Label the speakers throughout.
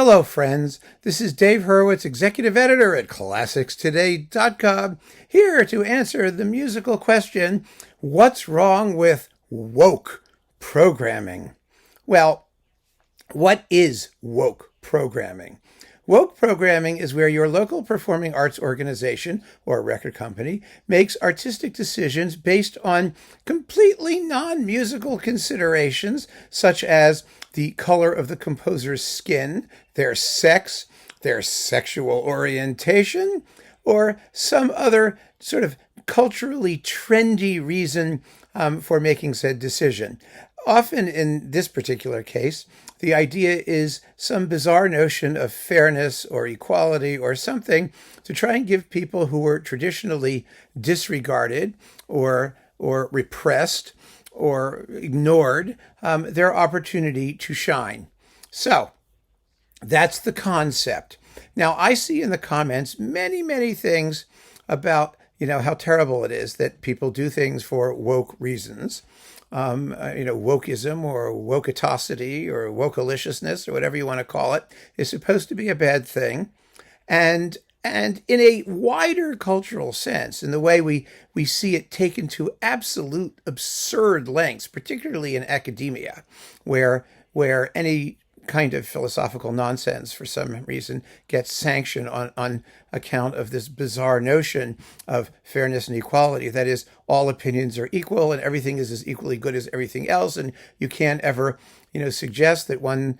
Speaker 1: Hello, friends. This is Dave Hurwitz, executive editor at ClassicsToday.com, here to answer the musical question, what's wrong with woke programming? Well, what is woke programming? Woke programming is where your local performing arts organization or record company makes artistic decisions based on completely non-musical considerations, such as the color of the composer's skin, their sex, their sexual orientation, or some other sort of culturally trendy reason for making said decision. Often in this particular case, the idea is some bizarre notion of fairness or equality or something to try and give people who were traditionally disregarded or repressed or ignored their opportunity to shine. So that's the concept. Now, I see in the comments many things about how terrible it is that people do things for woke reasons. Wokeism or wokeitosity or wokealiciousness or whatever you want to call it is supposed to be a bad thing. And in a wider cultural sense, in the way we see it taken to absolute absurd lengths, particularly in academia, where any kind of philosophical nonsense for some reason gets sanctioned on account of this bizarre notion of fairness and equality. That is, all opinions are equal and everything is as equally good as everything else. And you can't ever, suggest that one,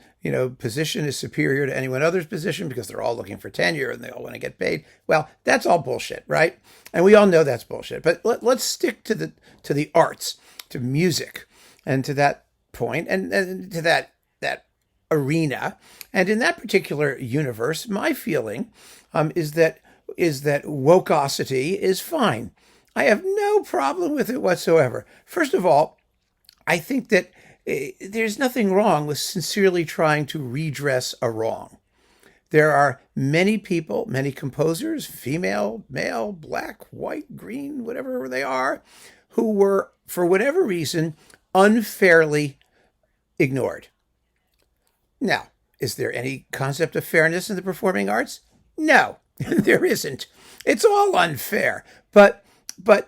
Speaker 1: position is superior to anyone other's position because they're all looking for tenure and they all want to get paid. Well, that's all bullshit, right? And we all know that's bullshit. But let's stick to the arts, to music, and to that point, and to that arena. And in that particular universe, my feeling is that wokeosity is fine. I have no problem with it whatsoever. First of all, I think that there's nothing wrong with sincerely trying to redress a wrong. There are many people, many composers, female, male, black, white, green, whatever they are, who were, for whatever reason, unfairly ignored. Now, is there any concept of fairness in the performing arts? No, there isn't. It's all unfair, but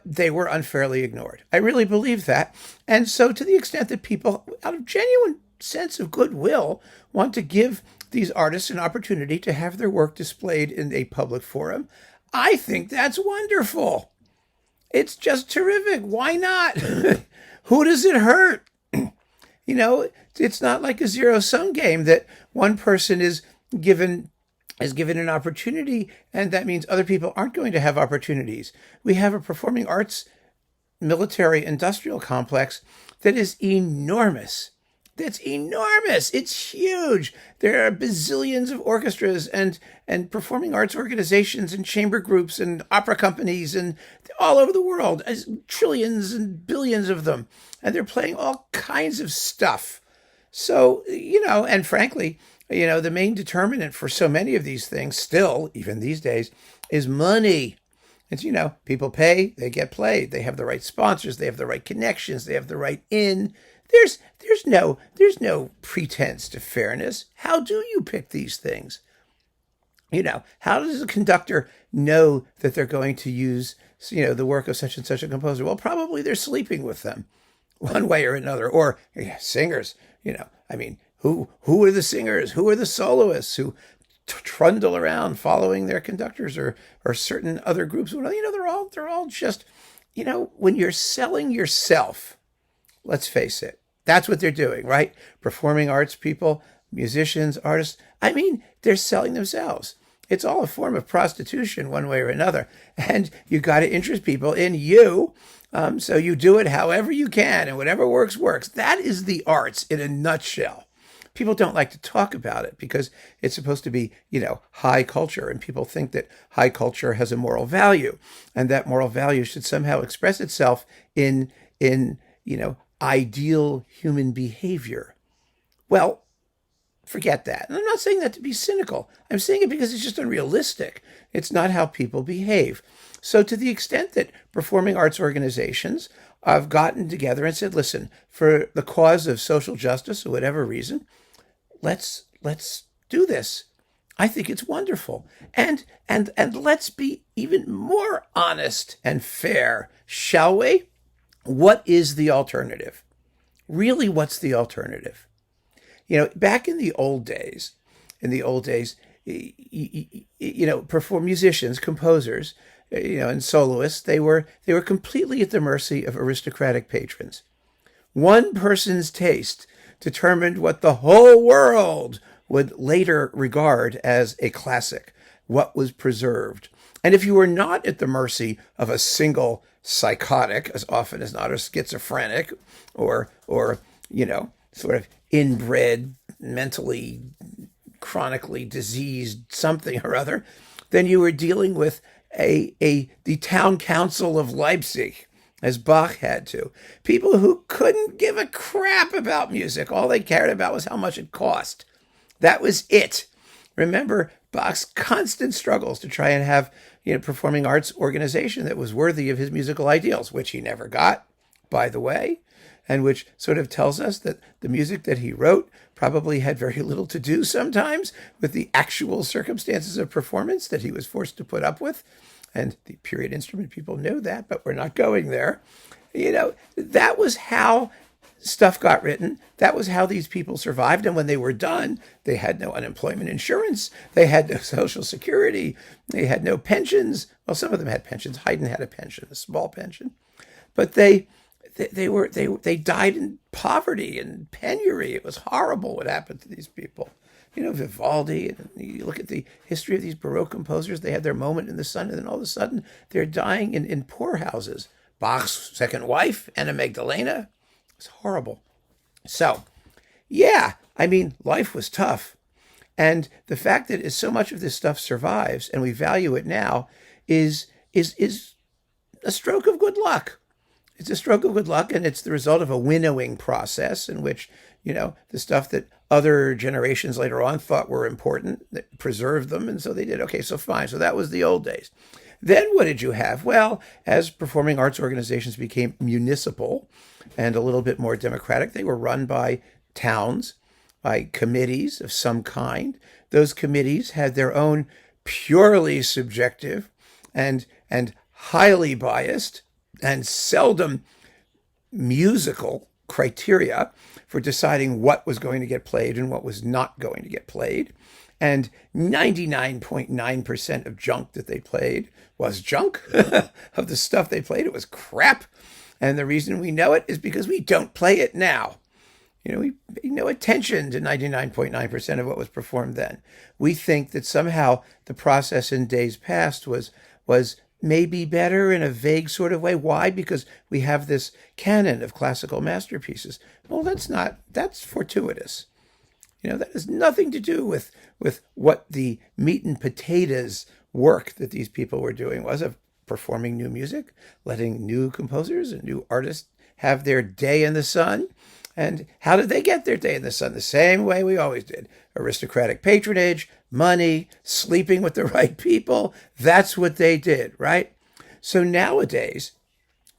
Speaker 1: they were unfairly ignored. I really believe that. And so to the extent that people, out of genuine sense of goodwill, want to give these artists an opportunity to have their work displayed in a public forum, I think that's wonderful. It's just terrific. Why not? Who does it hurt? It's not like a zero-sum game that one person is given an opportunity, and that means other people aren't going to have opportunities. We have a performing arts military industrial complex that is enormous. That's enormous. It's huge. There are bazillions of orchestras and performing arts organizations and chamber groups and opera companies and all over the world, trillions and billions of them. And they're playing all kinds of stuff. So, and frankly, the main determinant for so many of these things still, even these days, is money. It's, people pay, they get played. They have the right sponsors. They have the right connections. They have the right in. There's no pretense to fairness. How do you pick these things? How does a conductor know that they're going to use, the work of such and such a composer? Well, probably they're sleeping with them one way or another. Or singers, who are the singers? Who are the soloists who trundle around following their conductors or certain other groups? They're all just, when you're selling yourself, let's face it, that's what they're doing, right? Performing arts people, musicians, artists. They're selling themselves. It's all a form of prostitution one way or another. And you got to interest people in you. So you do it however you can and whatever works. That is the arts in a nutshell. People don't like to talk about it because it's supposed to be, high culture. And people think that high culture has a moral value and that moral value should somehow express itself in ideal human behavior. Well, forget that. And I'm not saying that to be cynical. I'm saying it because it's just unrealistic. It's not how people behave. So to the extent that performing arts organizations have gotten together and said, listen, for the cause of social justice or whatever reason, let's do this. I think it's wonderful. And let's be even more honest and fair, shall we? What is the alternative? Really, what's the alternative? Back in the old days, for musicians, composers, and soloists, they were completely at the mercy of aristocratic patrons. One person's taste determined what the whole world would later regard as a classic, what was preserved. And if you were not at the mercy of a single psychotic, as often as not, or schizophrenic, or sort of inbred, mentally, chronically diseased something or other, then you were dealing with the town council of Leipzig, as Bach had to. People who couldn't give a crap about music. All they cared about was how much it cost. That was it. Remember Bach's constant struggles to try and have performing arts organization that was worthy of his musical ideals, which he never got, by the way, and which sort of tells us that the music that he wrote probably had very little to do sometimes with the actual circumstances of performance that he was forced to put up with. And the period instrument people know that, but we're not going there. That was how stuff got written. That was how these people survived. And when they were done, they had no unemployment insurance. They had no Social Security. They had no pensions. Well, some of them had pensions. Haydn had a pension, a small pension. But they died in poverty and penury. It was horrible what happened to these people. Vivaldi, and you look at the history of these Baroque composers, they had their moment in the sun, and then all of a sudden they're dying in poorhouses. Bach's second wife, Anna Magdalena, it was horrible. So, life was tough. And the fact that so much of this stuff survives and we value it now is a stroke of good luck. It's a stroke of good luck, and it's the result of a winnowing process in which, the stuff that other generations later on thought were important, that preserved them, and so they did. Okay, so fine. So that was the old days. Then what did you have? Well, as performing arts organizations became municipal and a little bit more democratic, they were run by towns, by committees of some kind. Those committees had their own purely subjective and highly biased and seldom musical criteria for deciding what was going to get played and what was not going to get played. And 99.9% of junk that they played was junk. Of the stuff they played, it was crap. And the reason we know it is because we don't play it now. We pay no attention to 99.9% of what was performed then. We think that somehow the process in days past was maybe better in a vague sort of way. Why? Because we have this canon of classical masterpieces. Well, that's fortuitous. That has nothing to do with what the meat and potatoes work that these people were doing was of performing new music, letting new composers and new artists have their day in the sun. And how did they get their day in the sun? The same way we always did. Aristocratic patronage, money, sleeping with the right people. That's what they did, right? So nowadays,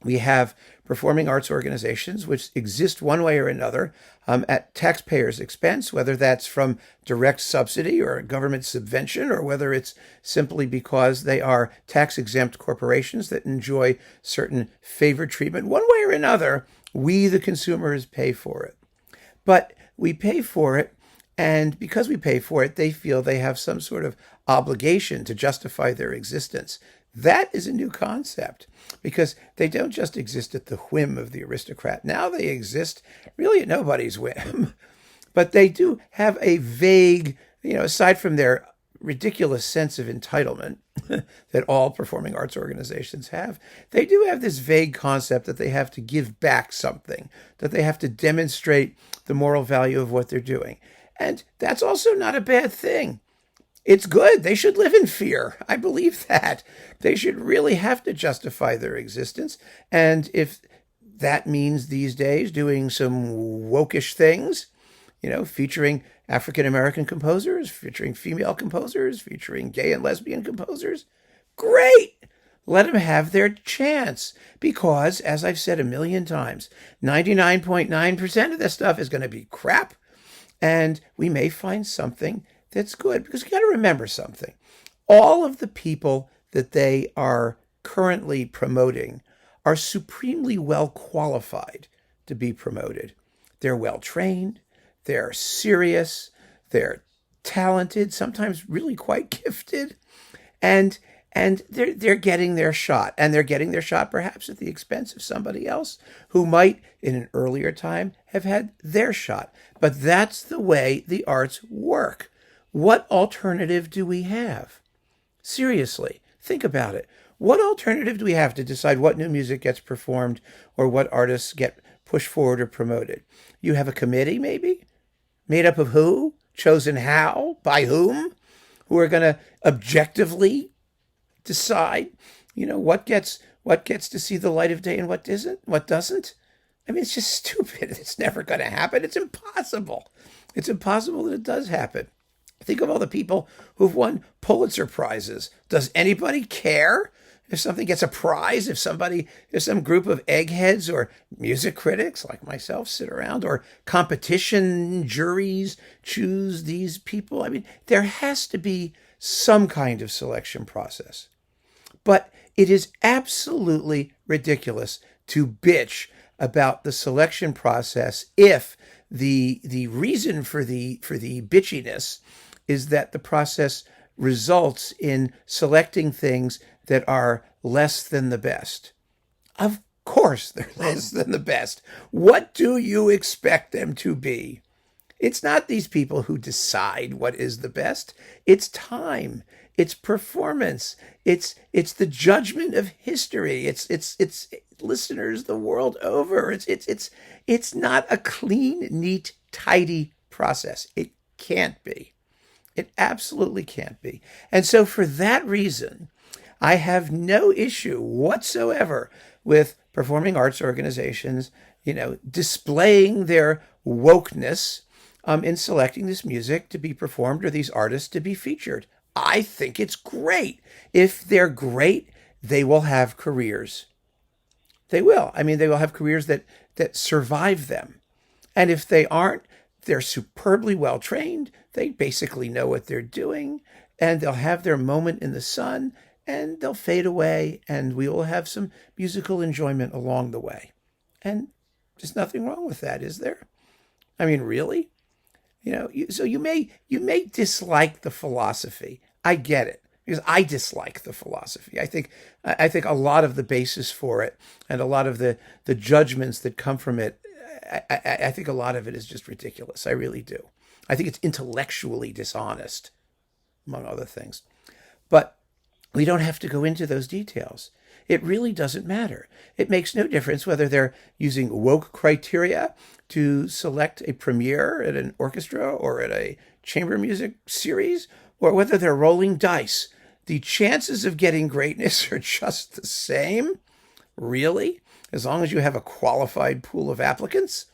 Speaker 1: we have performing arts organizations which exist one way or another at taxpayers' expense, whether that's from direct subsidy or government subvention, or whether it's simply because they are tax-exempt corporations that enjoy certain favored treatment. One way or another, we, the consumers, pay for it. But we pay for it, and because we pay for it, they feel they have some sort of obligation to justify their existence. That is a new concept, because they don't just exist at the whim of the aristocrat. Now they exist really at nobody's whim. But they do have a vague, aside from their ridiculous sense of entitlement that all performing arts organizations have, they do have this vague concept that they have to give back something, that they have to demonstrate the moral value of what they're doing. And that's also not a bad thing. It's good. They should live in fear. I believe that. They should really have to justify their existence. And if that means these days doing some wokish things, featuring African-American composers, featuring female composers, featuring gay and lesbian composers, great. Let them have their chance. Because, as I've said a million times, 99.9% of this stuff is going to be crap. And we may find something that's good, because you got to remember something. All of the people that they are currently promoting are supremely well qualified to be promoted. They're well trained, they're serious, they're talented, sometimes really quite gifted, and they're getting their shot, and they're getting their shot perhaps at the expense of somebody else who might in an earlier time have had their shot. But that's the way the arts work. What alternative do we have? Seriously, think about it. What alternative do we have to decide what new music gets performed or what artists get pushed forward or promoted? You have a committee, maybe? Made up of who? Chosen how? By whom? Who are going to objectively decide, what gets to see the light of day and what doesn't? I mean, it's just stupid. It's never going to happen. It's impossible. It's impossible that it does happen. Think of all the people who've won Pulitzer Prizes. Does anybody care if something gets a prize? If some group of eggheads or music critics like myself sit around, or competition juries choose these people? I mean, there has to be some kind of selection process. But it is absolutely ridiculous to bitch about the selection process if the reason for the bitchiness is that the process results in selecting things that are less than the best. Of course they're less than the best. What do you expect them to be? It's not these people who decide what is the best. It's time. It's performance. It's the judgment of history. It's listeners the world over. It's not a clean, neat, tidy process. It can't be. It absolutely can't be. And so for that reason, I have no issue whatsoever with performing arts organizations, displaying their wokeness in selecting this music to be performed or these artists to be featured. I think it's great. If they're great, they will have careers. They will. I mean, they will have careers that survive them. And if they aren't, they're superbly well trained. They basically know what they're doing, and they'll have their moment in the sun, and they'll fade away, and we will have some musical enjoyment along the way. And there's nothing wrong with that, is there? I mean, really? So you may dislike the philosophy. I get it, because I dislike the philosophy. I think a lot of the basis for it and a lot of the judgments that come from it, I think a lot of it is just ridiculous. I really do. I think it's intellectually dishonest, among other things. But we don't have to go into those details. It really doesn't matter. It makes no difference whether they're using woke criteria to select a premiere at an orchestra or at a chamber music series, or whether they're rolling dice. The chances of getting greatness are just the same, really, as long as you have a qualified pool of applicants,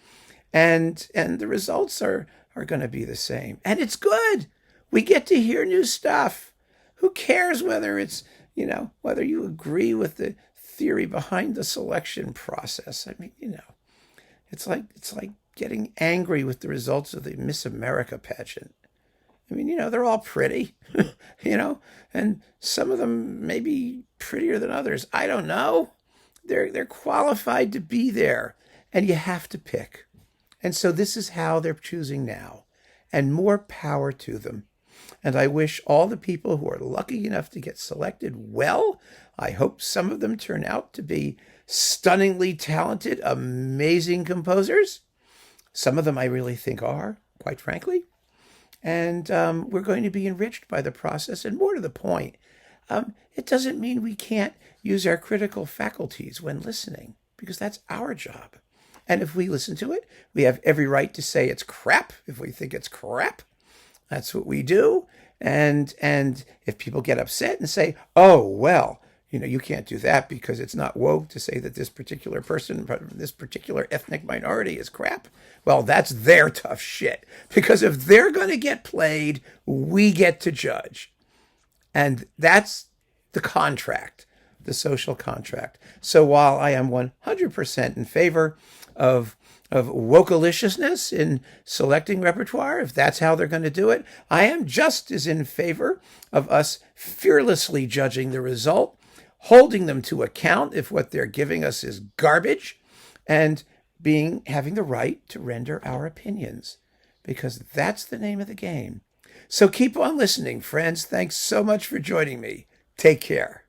Speaker 1: and the results are going to be the same. And it's good. We get to hear new stuff. Who cares whether it's, whether you agree with the theory behind the selection process? I mean, it's like getting angry with the results of the Miss America pageant. I mean, they're all pretty, and some of them may be prettier than others. I don't know. They're qualified to be there, and you have to pick. And so this is how they're choosing now, and more power to them. And I wish all the people who are lucky enough to get selected well. I hope some of them turn out to be stunningly talented, amazing composers. Some of them I really think are, quite frankly. And we're going to be enriched by the process. And more to the point, it doesn't mean we can't use our critical faculties when listening, because that's our job. And if we listen to it, we have every right to say it's crap if we think it's crap. That's what we do. And if people get upset and say, oh, well, you can't do that because it's not woke to say that this particular person, this particular ethnic minority is crap. Well, that's their tough shit. Because if they're going to get played, we get to judge. And that's the contract, the social contract. So while I am 100% in favor of of wokeliciousness in selecting repertoire, if that's how they're going to do it. I am just as in favor of us fearlessly judging the result, holding them to account if what they're giving us is garbage, and having the right to render our opinions, because that's the name of the game. So keep on listening, friends. Thanks so much for joining me. Take care.